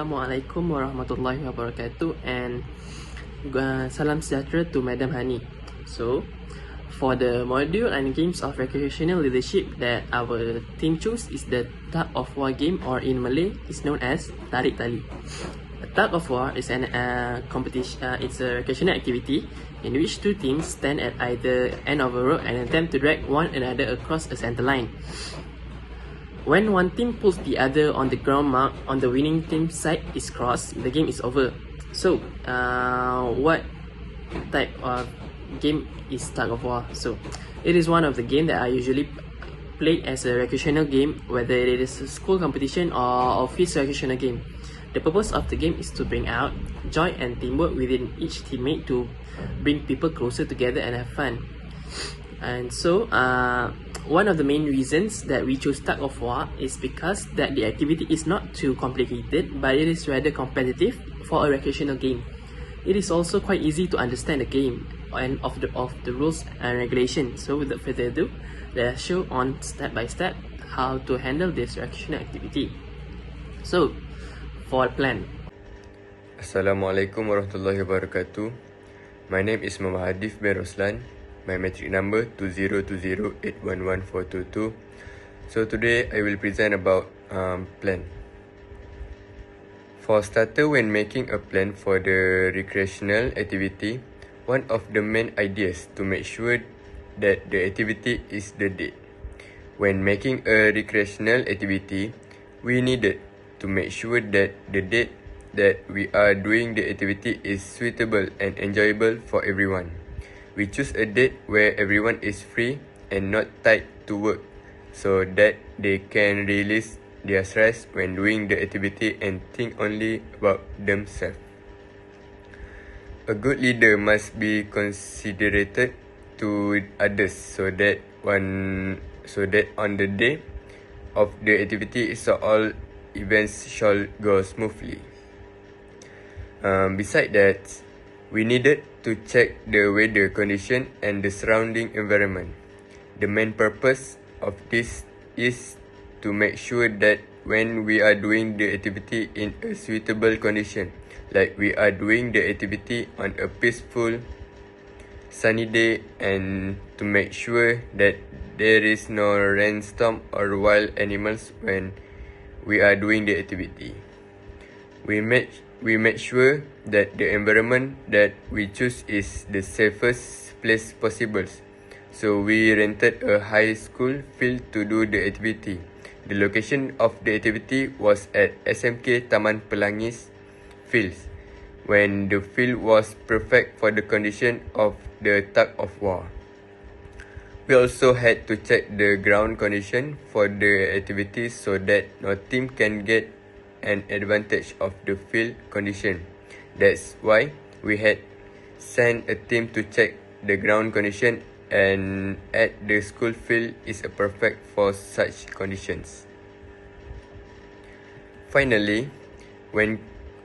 Assalamualaikum warahmatullahi wabarakatuh, and salam sejahtera to Madam Hani. So, for the module and games of recreational leadership that our team chose is the tug of war game, or in Malay is known as tarik tali. A tug of war is an competition. It's a recreational activity in which two teams stand at either end of a rope and attempt to drag one another across a center line. When one team pulls the other on the ground mark on the winning team's side is crossed, the game is over. So, what type of game is tug of war? So, it is one of the games that I usually play as a recreational game, whether it is a school competition or office recreational game. The purpose of the game is to bring out joy and teamwork within each teammate to bring people closer together and have fun. And so, one of the main reasons that we choose tug of war is because that the activity is not too complicated, but it is rather competitive for a recreational game. It is also quite easy to understand the game and of the rules and regulations. So without further ado, let us show on step by step how to handle this recreational activity. So, for plan. Assalamualaikum warahmatullahi wabarakatuh. My name is Muhammad Hadif bin Roslan. My metric number 2020811422. So today I will present about plan. For starter, when making a plan for the recreational activity, one of the main ideas to make sure that the activity is the date. When making a recreational activity, we needed to make sure that the date that we are doing the activity is suitable and enjoyable for everyone. We choose a date where everyone is free and not tied to work, so that they can release their stress when doing the activity and think only about themselves. A good leader must be considerate to others so that on the day of the activity all events shall go smoothly. Besides that, we needed to check the weather condition and the surrounding environment. The main purpose of this is to make sure that when we are doing the activity in a suitable condition, like we are doing the activity on a peaceful, sunny day, and to make sure that there is no rainstorm or wild animals when we are doing the activity. We made sure that the environment that we choose is the safest place possible. So we rented a high school field to do the activity. The location of the activity was at SMK Taman Pelangis Fields, when the field was perfect for the condition of the tug of war. We also had to check the ground condition for the activity so that no team can get an advantage of the field condition. That's why we had sent a team to check the ground condition, and at the school field is perfect for such conditions. Finally, when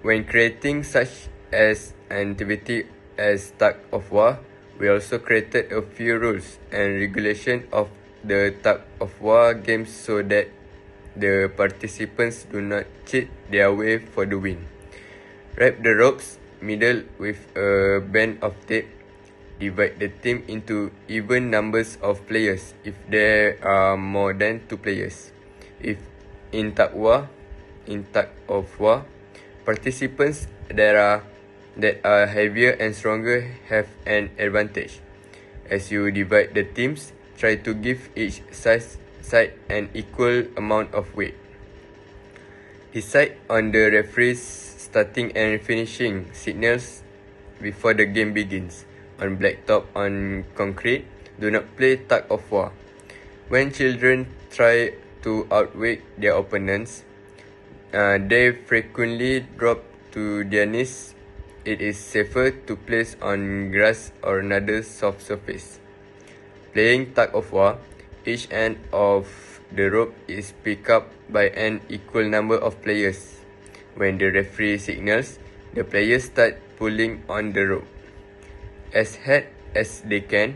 creating such as an activity as tug of war, we also created a few rules and regulations of the tug of war games so that the participants do not cheat their way for the win. Wrap the ropes middle with a band of tape. Divide the team into even numbers of players if there are more than 2 players. If in tug of war, participants that are heavier and stronger have an advantage. As you divide the teams, try to give each side an equal amount of weight. Decide on the referee's starting and finishing signals before the game begins. On blacktop on concrete, do not play tug of war. When children try to outweigh their opponents, they frequently drop to their knees. It is safer to place on grass or another soft surface. Playing tug of war, each end of the rope is picked up by an equal number of players. When the referee signals, the players start pulling on the rope. As hard as they can,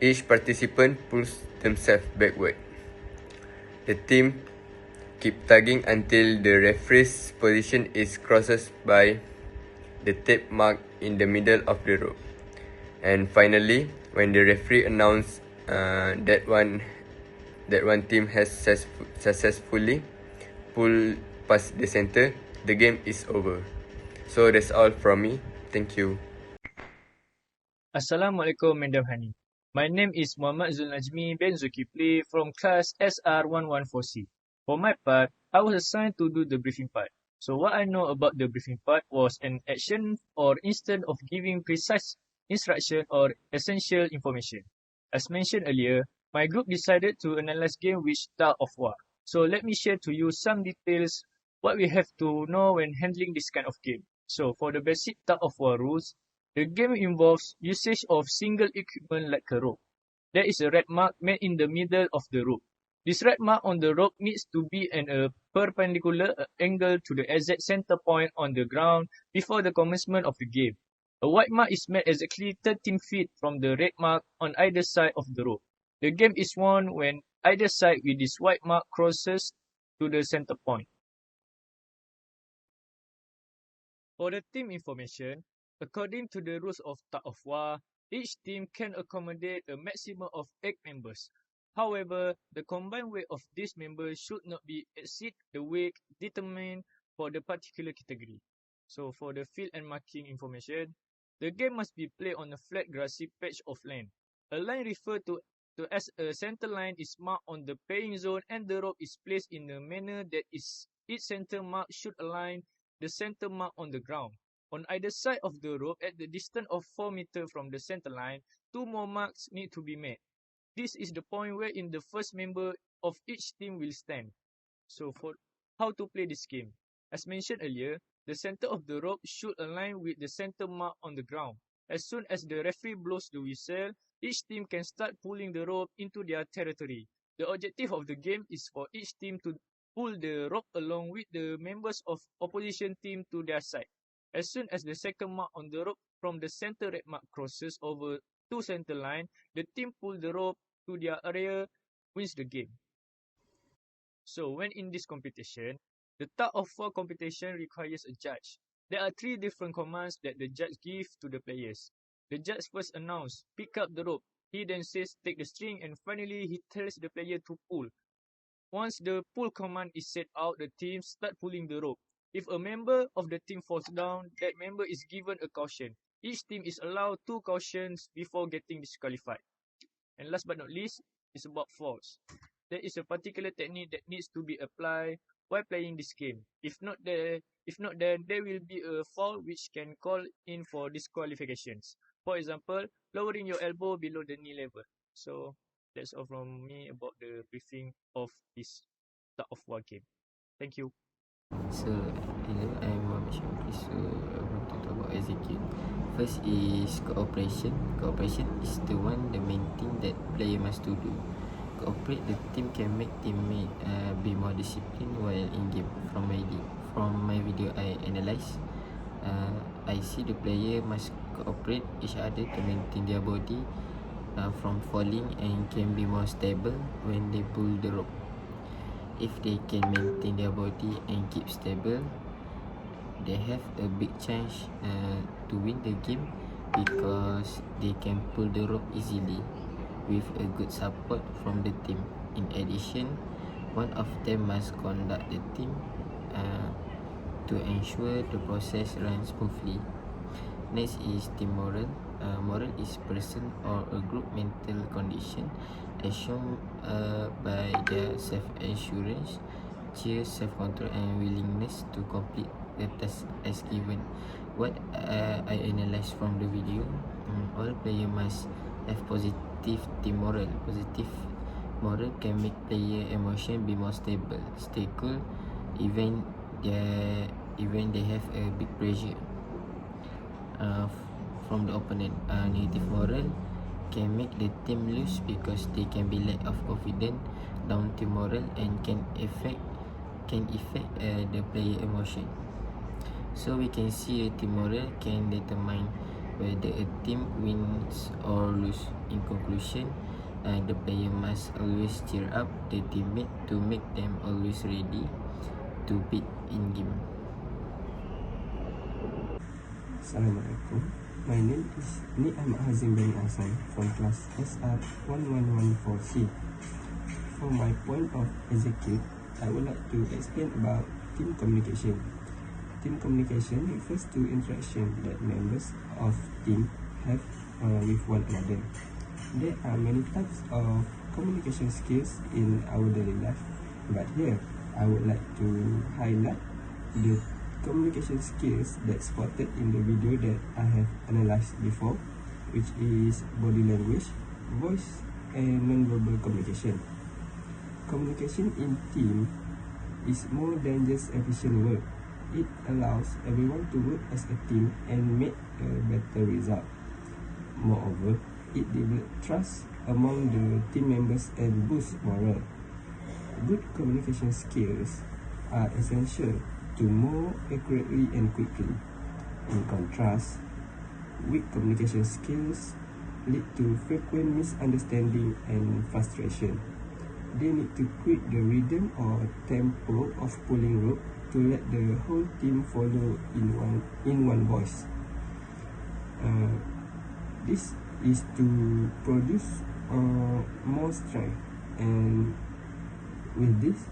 each participant pulls themselves backward. The team Keep tugging until the referee's position is crossed by the tape mark in the middle of the rope. And finally, when the referee announces that one team has successfully pulled past the center, the game is over. So that's all from me. Thank you. Assalamualaikum, Madam Hani. My name is Muhammad Zulnajmi bin Zulkifli from class SR114C. For my part, I was assigned to do the briefing part. So what I know about the briefing part was an action or instead of giving precise instruction or essential information. As mentioned earlier, my group decided to analyze game which Tug of War. So let me share to you some details what we have to know when handling this kind of game. So for the basic Tug of War rules, the game involves usage of single equipment like a rope. There is a red mark made in the middle of the rope. This red mark on the rope needs to be at a perpendicular angle to the exact center point on the ground before the commencement of the game. A white mark is made exactly 13 feet from the red mark on either side of the rope. The game is won when either side with this white mark crosses to the center point. For the team information, according to the rules of Tug of War, each team can accommodate a maximum of 8 members. However, the combined weight of these members should not exceed the weight determined for the particular category. So for the field and marking information, the game must be played on a flat grassy patch of land. A line referred to as a center line is marked on the playing zone and the rope is placed in a manner that its center mark should align the center mark on the ground. On either side of the rope at the distance of 4 meters from the center line, 2 more marks need to be made. This is the point wherein the first member of each team will stand. So for how to play this game. As mentioned earlier, the center of the rope should align with the center mark on the ground. As soon as the referee blows the whistle, each team can start pulling the rope into their territory. The objective of the game is for each team to pull the rope along with the members of opposition team to their side. As soon as the second mark on the rope from the center red mark crosses over to center line, the team pull the rope to their area wins the game. So when in this competition, the Tug of War competition requires a judge. There are 3 different commands that the judge gives to the players. The judge first announces, pick up the rope. He then says, take the string, and finally he tells the player to pull. Once the pull command is set out, the team start pulling the rope. If a member of the team falls down, that member is given a caution. Each team is allowed 2 cautions before getting disqualified. And last but not least, is about falls. There is a particular technique that needs to be applied while playing this game. If not, then there will be a foul which can call in for disqualifications. For example, lowering your elbow below the knee level. So that's all from me about the briefing of this Tug of War game. Thank you. So, hello, I'm Muhammad Syamri. So, I want to talk about execute. First is cooperation. Cooperation is the main thing that player must do. Cooperate, the team can make teammate be more disciplined while in game. From my video I analyze, I see the player must cooperate each other to maintain their body from falling and can be more stable when they pull the rope. If they can maintain their body and keep stable, they have a big chance to win the game because they can pull the rope easily with a good support from the team. In addition, one of them must conduct the team to ensure the process runs smoothly. Next is team moral. Moral is person or a group mental condition as shown by their self-assurance, cheer, self-control and willingness to complete the task as given. What I analyzed from the video, all players must have positive team moral. Positive moral can make player emotion be more stable, stay cool, even they have a big pressure from the opponent. Negative moral can make the team lose because they can be lack of confidence, down team moral, and can affect the player emotion. So we can see a team moral can determine whether a team wins or lose. In conclusion, the player must always cheer up the teammate to make them always ready to beat in game. Assalamualaikum. My name is Ni'am Hazim bin Hassan from class SR 1114C. From my point of execute, I would like to explain about team communication. Team communication refers to interaction that members of team have with one another. There are many types of communication skills in our daily life, but here I would like to highlight the communication skills that spotted in the video that I have analyzed before, which is body language, voice, and non-verbal communication. Communication in team is more than just efficient work. It allows everyone to work as a team and make a better result. Moreover, it develops trust among the team members and boosts morale. Good communication skills are essential to more accurately and quickly. In contrast, weak communication skills lead to frequent misunderstanding and frustration. They need to create the rhythm or tempo of pulling rope to let the whole team follow in one voice. This is to produce more strength, and with this,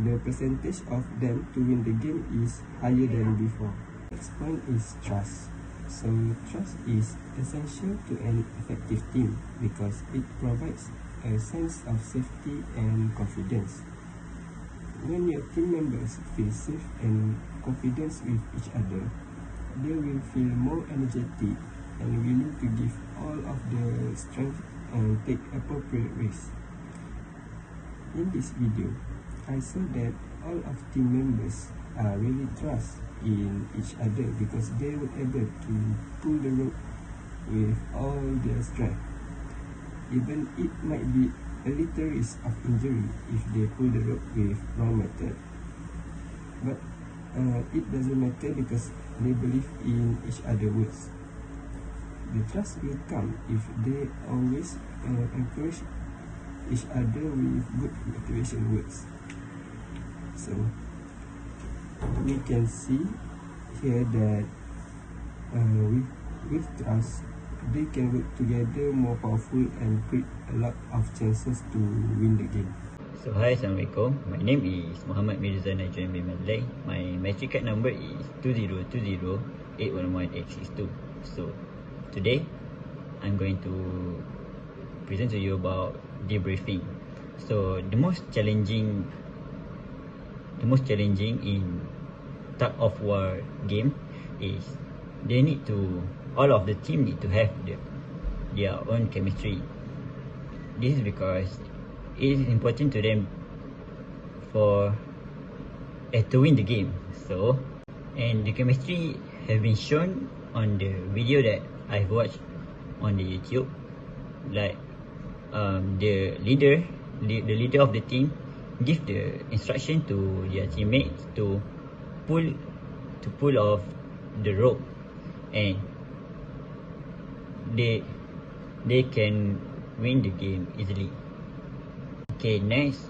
the percentage of them to win the game is higher than before. Next point is trust. So trust is essential to an effective team because it provides a sense of safety and confidence. When your team members feel safe and confident with each other, they will feel more energetic and willing to give all of their strength and take appropriate risks. In this video, I saw that all of team members are really trust in each other because they were able to pull the rope with all their strength. Even it might be a little risk of injury if they pull the rope with wrong method. But it doesn't matter because they believe in each other's words. The trust will come if they always encourage each other with good motivation words. So we can see here that with trust, they can work together more powerful and create a lot of chances to win the game. So hi, Assalamualaikum. My name is Muhammad Mirza Najib bin Madlai. My matric card number is 2020811862. So today I'm going to present to you about debriefing. So the most challenging in tug of war game is all of the team need to have their own chemistry. This is because it is important to them to win the game. So, and the chemistry have been shown on the video that I've watched on the YouTube. Like the leader of the team give the instruction to their teammates to pull off the rope, and they can win the game easily. Okay, next,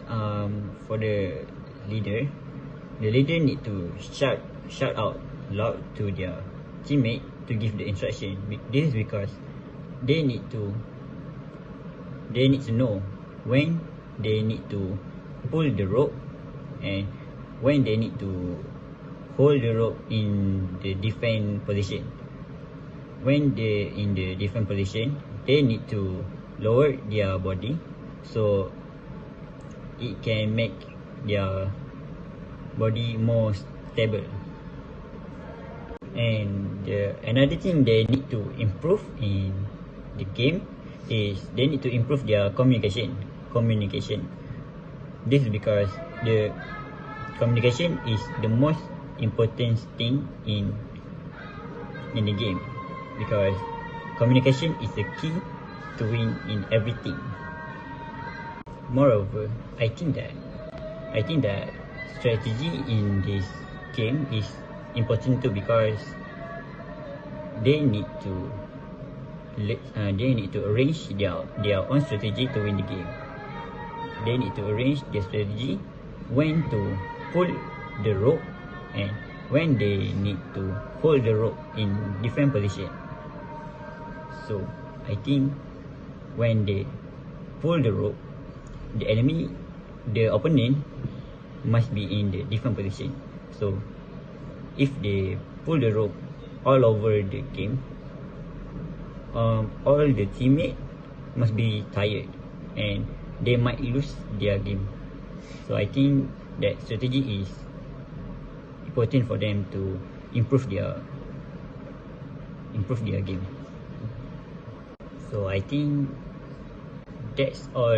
for the leader need to shout out loud to their teammate to give the instruction. This is because they need to know when they need to pull the rope and when they need to hold the rope in the defense position. When they in the defense position, they need to lower their body so it can make their body more stable. And another thing they need to improve in the game is they need to improve their communication. This is because the communication is the most important thing in the game, because communication is the key to win in everything. Moreover, I think that strategy in this game is important too, because they need to they need to arrange their own strategy to win the game. They need to arrange their strategy when to pull the rope and when they need to hold the rope in different position. So I think when they pull the rope, the opponent must be in the different position. So if they pull the rope all over the game, all the teammates must be tired and they might lose their game. So I think that strategy is important for them to improve their game. So I think that's all.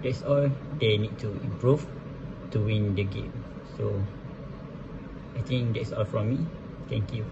That's all they need to improve to win the game. So I think that's all from me. Thank you.